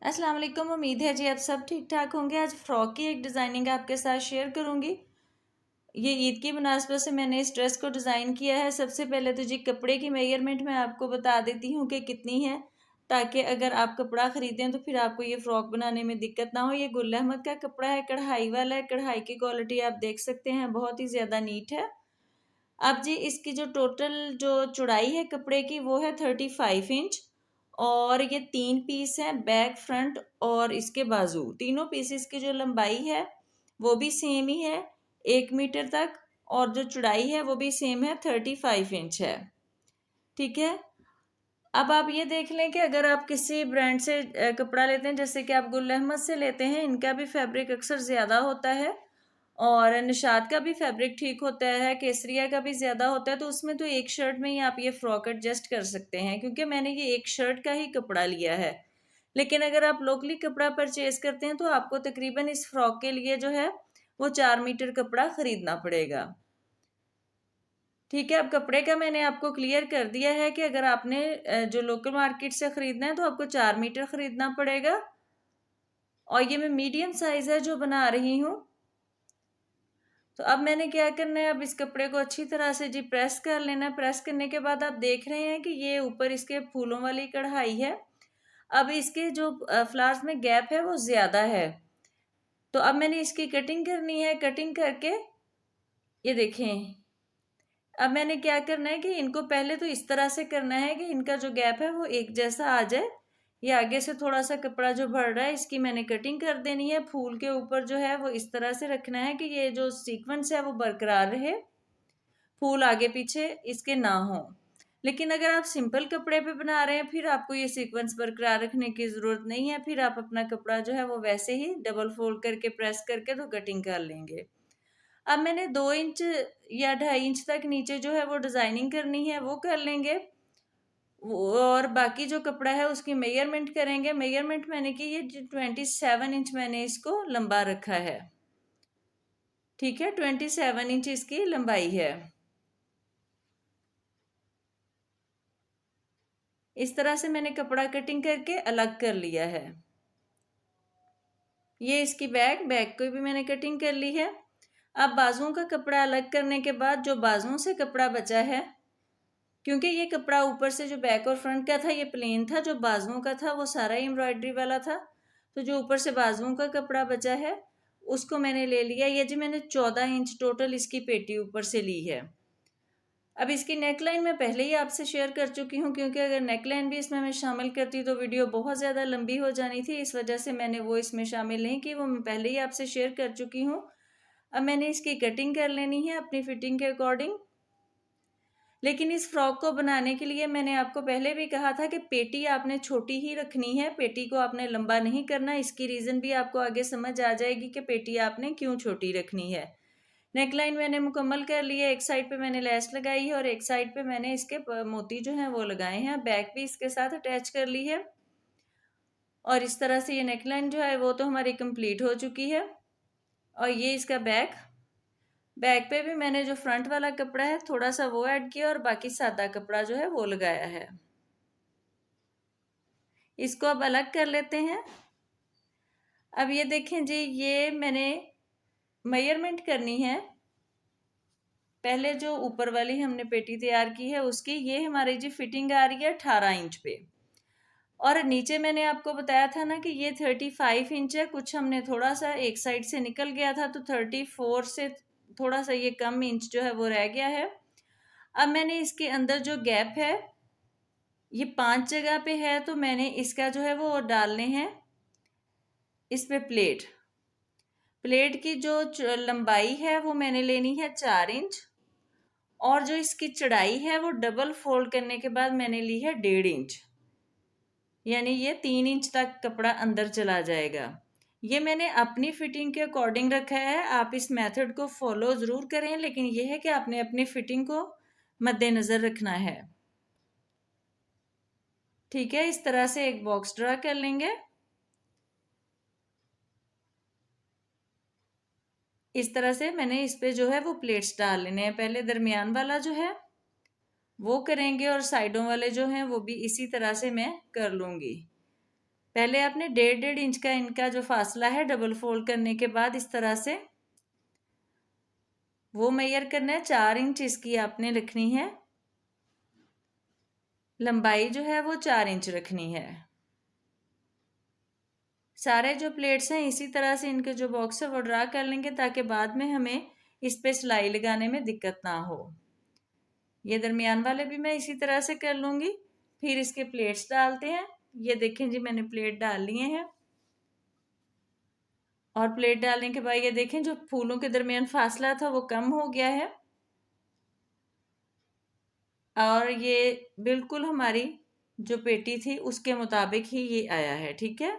अस्सलाम वालेकुम। उम्मीद है जी आप सब ठीक ठाक होंगे। आज फ़्रॉक की एक डिज़ाइनिंग आपके साथ शेयर करूंगी। ये ईद की मुनासबत से मैंने इस ड्रेस को डिज़ाइन किया है। सबसे पहले तो जी कपड़े की मेजरमेंट मैं आपको बता देती हूँ कि कितनी है, ताकि अगर आप कपड़ा ख़रीदें तो फिर आपको ये फ़्रॉक बनाने में दिक्कत ना हो। ये गुल अहमद का कपड़ा है, कढ़ाई वाला है। कढ़ाई की क्वालिटी आप देख सकते हैं, बहुत ही ज़्यादा नीट है। अब जी इसकी जो टोटल जो चौड़ाई है कपड़े की वो है 35 इंच, और ये 3 पीस हैं, बैक फ्रंट और इसके बाजू। तीनों पीसेस की जो लंबाई है वो भी सेम ही है, 1 मीटर तक, और जो चौड़ाई है वो भी सेम है, 35 इंच है। ठीक है। अब आप ये देख लें कि अगर आप किसी ब्रांड से कपड़ा लेते हैं, जैसे कि आप गुल अहमद से लेते हैं, इनका भी फैब्रिक अक्सर ज़्यादा होता है, और निशात का भी फैब्रिक ठीक होता है, केसरिया का भी ज़्यादा होता है, तो उसमें तो एक शर्ट में ही आप ये फ़्रॉक एडजस्ट कर सकते हैं, क्योंकि मैंने ये एक शर्ट का ही कपड़ा लिया है। लेकिन अगर आप लोकली कपड़ा परचेज करते हैं तो आपको तकरीबन इस फ़्रॉक के लिए जो है वो 4 मीटर कपड़ा ख़रीदना पड़ेगा। ठीक है। अब कपड़े का मैंने आपको क्लियर कर दिया है कि अगर आपने जो लोकल मार्केट से ख़रीदना है तो आपको 4 मीटर ख़रीदना पड़ेगा, और ये मैं मीडियम साइज़ है जो बना रही हूँ। तो अब मैंने क्या करना है, अब इस कपड़े को अच्छी तरह से जी प्रेस कर लेना है। प्रेस करने के बाद आप देख रहे हैं कि ये ऊपर इसके फूलों वाली कढ़ाई है। अब इसके जो फ्लावर्स में गैप है वो ज़्यादा है, तो अब मैंने इसकी कटिंग करनी है। कटिंग करके ये देखें, अब मैंने क्या करना है कि इनको पहले तो इस तरह से करना है कि इनका जो गैप है वो एक जैसा आ जाए। ये आगे से थोड़ा सा कपड़ा जो बढ़ रहा है इसकी मैंने कटिंग कर देनी है। फूल के ऊपर जो है वो इस तरह से रखना है कि ये जो सीक्वेंस है वो बरकरार रहे, फूल आगे पीछे इसके ना हो। लेकिन अगर आप सिंपल कपड़े पे बना रहे हैं फिर आपको ये सीक्वेंस बरकरार रखने की ज़रूरत नहीं है। फिर आप अपना कपड़ा जो है वो वैसे ही डबल फोल्ड करके प्रेस करके तो कटिंग कर लेंगे। अब मैंने 2 इंच या 2.5 इंच तक नीचे जो है वो डिज़ाइनिंग करनी है, वो कर लेंगे। और बाकी जो कपड़ा है उसकी मेजरमेंट करेंगे। मेजरमेंट मैंने की ये 27 इंच मैंने इसको लंबा रखा है। ठीक है, 27 इंच इसकी लंबाई है। इस तरह से मैंने कपड़ा कटिंग करके अलग कर लिया है। ये इसकी बैक को भी मैंने कटिंग कर ली है। अब बाजुओं का कपड़ा अलग करने के बाद जो बाजुओं से कपड़ा बचा है, क्योंकि ये कपड़ा ऊपर से जो बैक और फ्रंट का था ये प्लेन था, जो बाजुओं का था वो सारा एम्ब्रॉयडरी वाला था, तो जो ऊपर से बाजुओं का कपड़ा बचा है उसको मैंने ले लिया। ये जी मैंने 14 इंच टोटल इसकी पेटी ऊपर से ली है। अब इसकी नेकलाइन मैं पहले ही आपसे शेयर कर चुकी हूँ, क्योंकि अगर नेकलाइन भी इसमें मैं शामिल करती तो वीडियो बहुत ज़्यादा लंबी हो जानी थी, इस वजह से मैंने वो इसमें शामिल नहीं की, वो मैं पहले ही आपसे शेयर कर चुकी हूँ। अब मैंने इसकी कटिंग कर लेनी है अपनी फिटिंग के अकॉर्डिंग। लेकिन इस फ्रॉक को बनाने के लिए मैंने आपको पहले भी कहा था कि पेटी आपने छोटी ही रखनी है, पेटी को आपने लंबा नहीं करना। इसकी रीज़न भी आपको आगे समझ आ जाएगी कि पेटी आपने क्यों छोटी रखनी है। नेकलाइन मैंने मुकम्मल कर ली है। एक साइड पे मैंने लेस लगाई है और एक साइड पे मैंने इसके मोती जो हैं वो लगाए हैं। बैक भी इसके साथ अटैच कर ली है, और इस तरह से ये नेकलाइन जो है वो तो हमारी कंप्लीट हो चुकी है। और ये इसका बैक, बैक पे भी मैंने जो फ्रंट वाला कपड़ा है थोड़ा सा वो ऐड किया, और बाकी सादा कपड़ा जो है वो लगाया है। इसको अब अलग कर लेते हैं। अब ये देखें जी, ये मैंने मेजरमेंट करनी है। पहले जो ऊपर वाली हमने पेटी तैयार की है उसकी ये हमारी जी फिटिंग आ रही है 18 इंच पे, और नीचे मैंने आपको बताया था ना कि ये 35 इंच है। कुछ हमने थोड़ा सा एक साइड से निकल गया था, तो 34 से थोड़ा सा ये कम इंच जो है वो रह गया है। अब मैंने इसके अंदर जो गैप है ये 5 जगह पे है, तो मैंने इसका जो है वो डालने हैं इस पे प्लेट। प्लेट की जो लंबाई है वो मैंने लेनी है 4 इंच, और जो इसकी चढ़ाई है वो डबल फोल्ड करने के बाद मैंने ली है 1.5 इंच, यानी ये 3 इंच तक कपड़ा अंदर चला जाएगा। ये मैंने अपनी फिटिंग के अकॉर्डिंग रखा है। आप इस मेथड को फॉलो ज़रूर करें, लेकिन यह है कि आपने अपनी फिटिंग को मद्देनज़र रखना है। ठीक है, इस तरह से एक बॉक्स ड्रा कर लेंगे। इस तरह से मैंने इस पे जो है वो प्लेट्स डाल लेने हैं। पहले दरमियान वाला जो है वो करेंगे, और साइडों वाले जो हैं वो भी इसी तरह से मैं कर लूँगी। पहले आपने 1.5 इंच का इनका जो फासला है डबल फोल्ड करने के बाद इस तरह से वो मेजर करना है। 4 इंच इसकी आपने रखनी है, लंबाई जो है वो 4 इंच रखनी है। सारे जो प्लेट्स हैं इसी तरह से इनके जो बॉक्स है वो ड्रा कर लेंगे ताकि बाद में हमें इस पे सिलाई लगाने में दिक्कत ना हो। ये दरमियान वाले भी मैं इसी तरह से कर लूँगी। फिर इसके प्लेट्स डालते हैं। ये देखें जी, मैंने प्लेट डाल लिए हैं और प्लेट डालने के बाद ये देखें जो फूलों के दरमियान फासला था वो कम हो गया है और ये बिल्कुल हमारी जो पेटी थी उसके मुताबिक ही ये आया है। ठीक है,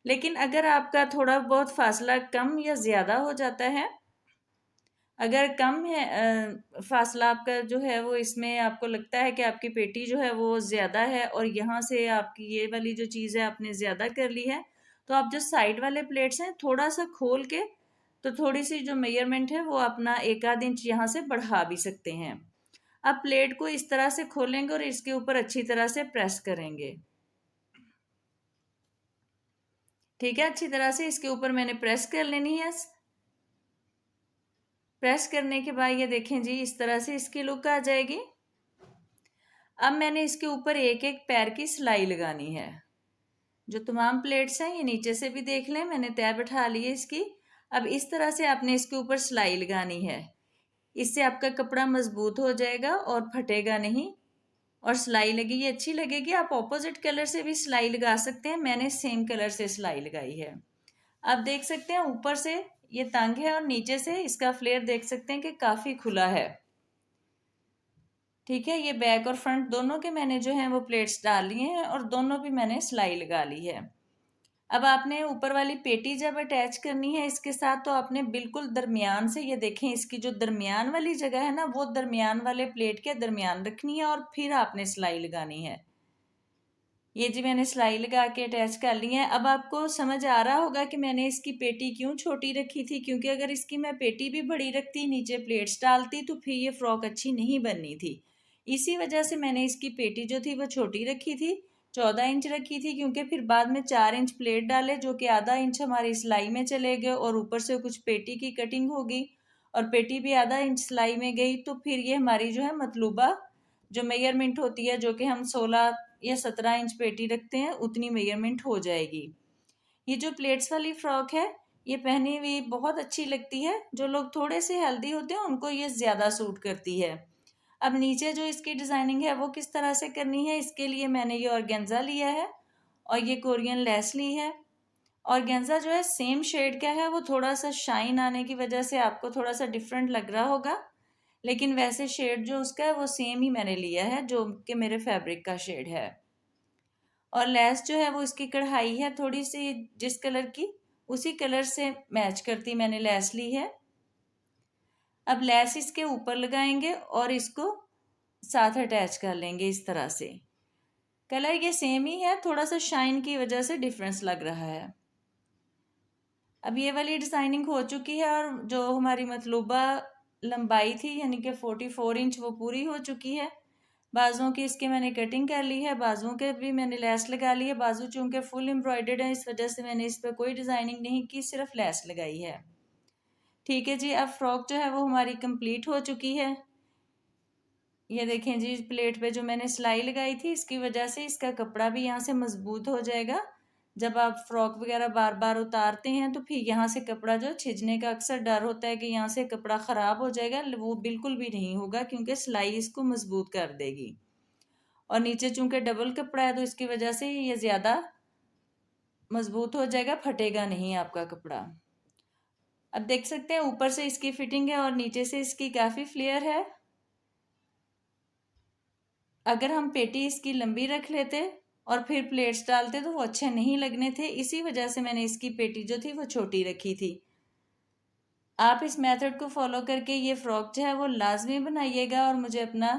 लेकिन अगर आपका थोड़ा बहुत फासला कम या ज़्यादा हो जाता है, अगर कम है फासला आपका जो है वो इसमें आपको लगता है कि आपकी पेटी जो है वो ज़्यादा है और यहाँ से आपकी ये वाली जो चीज़ है आपने ज़्यादा कर ली है, तो आप जो साइड वाले प्लेट्स हैं थोड़ा सा खोल के तो थोड़ी सी जो मेजरमेंट है वो अपना 1 आध इंच यहाँ से बढ़ा भी सकते हैं। अब प्लेट को इस तरह से खोलेंगे और इसके ऊपर अच्छी तरह से प्रेस करेंगे। ठीक है, अच्छी तरह से इसके ऊपर मैंने प्रेस कर लेनी है। प्रेस करने के बाद ये देखें जी इस तरह से इसकी लुक आ जाएगी। अब मैंने इसके ऊपर एक एक पैर की सिलाई लगानी है। जो तमाम प्लेट्स हैं ये नीचे से भी देख लें, मैंने तय बैठा ली है इसकी। अब इस तरह से आपने इसके ऊपर सिलाई लगानी है। इससे आपका कपड़ा मजबूत हो जाएगा और फटेगा नहीं और सिलाई लगी ये अच्छी लगेगी। आप ऑपोजिट कलर से भी सिलाई लगा सकते हैं, मैंने सेम कलर से सिलाई लगाई है। आप देख सकते हैं ऊपर से ये तंग है और नीचे से इसका फ्लेयर देख सकते हैं कि काफ़ी खुला है। ठीक है, ये बैक और फ्रंट दोनों के मैंने जो है वो प्लेट्स डाल लिए हैं और दोनों भी मैंने सिलाई लगा ली है। अब आपने ऊपर वाली पेटी जब अटैच करनी है इसके साथ तो आपने बिल्कुल दरमियान से, ये देखें इसकी जो दरमियान वाली जगह है ना वो दरमियान वाले प्लेट के दरमियान रखनी है और फिर आपने सिलाई लगानी है। ये जी मैंने सिलाई लगा के अटैच कर ली है। अब आपको समझ आ रहा होगा कि मैंने इसकी पेटी क्यों छोटी रखी थी, क्योंकि अगर इसकी मैं पेटी भी बड़ी रखती, नीचे प्लेट्स डालती, तो फिर ये फ्रॉक अच्छी नहीं बननी थी। इसी वजह से मैंने इसकी पेटी जो थी वो छोटी रखी थी, 14 इंच रखी थी, क्योंकि फिर बाद में 4 इंच प्लेट डाले जो कि आधा इंच हमारी सिलाई में चले गए और ऊपर से कुछ पेटी की कटिंग होगी और पेटी भी आधा इंच सिलाई में गई, तो फिर ये हमारी जो है मतलूबा जो मेजरमेंट होती है, जो कि हम 16 या 17 इंच पेटी रखते हैं, उतनी मेजरमेंट हो जाएगी। ये जो प्लेट्स वाली फ्रॉक है ये पहनी हुई बहुत अच्छी लगती है। जो लोग थोड़े से हेल्दी होते हैं उनको ये ज़्यादा सूट करती है। अब नीचे जो इसकी डिज़ाइनिंग है वो किस तरह से करनी है, इसके लिए मैंने ये ऑर्गेन्जा लिया है और ये कोरियन लेस ली है। ऑर्गेन्जा जो है सेम शेड का है, वो थोड़ा सा शाइन आने की वजह से आपको थोड़ा सा डिफरेंट लग रहा होगा, लेकिन वैसे शेड जो उसका है वो सेम ही मैंने लिया है जो कि मेरे फैब्रिक का शेड है। और लेस जो है वो इसकी कढ़ाई है थोड़ी सी जिस कलर की उसी कलर से मैच करती मैंने लेस ली है। अब लेस इसके ऊपर लगाएंगे और इसको साथ अटैच कर लेंगे इस तरह से। कलर ये सेम ही है, थोड़ा सा शाइन की वजह से डिफरेंस लग रहा है। अब ये वाली डिज़ाइनिंग हो चुकी है और जो हमारी मतलूबा लंबाई थी यानी कि 44 इंच वो पूरी हो चुकी है। बाजुओं की इसके मैंने कटिंग कर ली है, बाजुओं के भी मैंने लेस लगा ली है। बाजू चूँकि फुल एम्ब्रॉयडर्ड है इस वजह से मैंने इस पर कोई डिज़ाइनिंग नहीं की, सिर्फ लेस लगाई है। ठीक है जी, अब फ्रॉक जो है वो हमारी कंप्लीट हो चुकी है। ये देखें जी प्लेट पे जो मैंने सिलाई लगाई थी इसकी वजह से इसका कपड़ा भी यहाँ से मजबूत हो जाएगा। जब आप फ्रॉक वगैरह बार बार उतारते हैं तो फिर यहाँ से कपड़ा जो छिजने का अक्सर डर होता है कि यहाँ से कपड़ा ख़राब हो जाएगा, वो बिल्कुल भी नहीं होगा क्योंकि सिलाई इसको मजबूत कर देगी। और नीचे चूंकि डबल कपड़ा है तो इसकी वजह से ये ज़्यादा मजबूत हो जाएगा, फटेगा नहीं आपका कपड़ा। अब देख सकते हैं ऊपर से इसकी फिटिंग है और नीचे से इसकी काफ़ी फ्लेयर है। अगर हम पेटी इसकी लंबी रख लेते और फिर प्लेट्स डालते तो वो अच्छे नहीं लगने थे, इसी वजह से मैंने इसकी पेटी जो थी वो छोटी रखी थी। आप इस मेथड को फॉलो करके ये फ़्रॉक जो है वो लाजमी बनाइएगा और मुझे अपना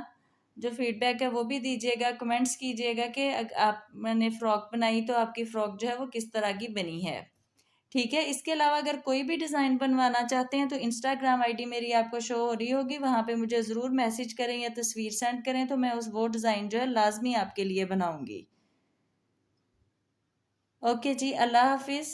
जो फीडबैक है वो भी दीजिएगा, कमेंट्स कीजिएगा कि आप मैंने फ़्रॉक बनाई तो आपकी फ़्रॉक जो है वो किस तरह की बनी है। ठीक है, इसके अलावा अगर कोई भी डिज़ाइन बनवाना चाहते हैं तो इंस्टाग्राम आईडी मेरी आपको शो हो रही होगी, वहाँ पे मुझे ज़रूर मैसेज करें या तस्वीर सेंड करें तो मैं वो डिज़ाइन जो है लाजमी आपके लिए बनाऊँगी। ओके जी, अल्लाह हाफिज़।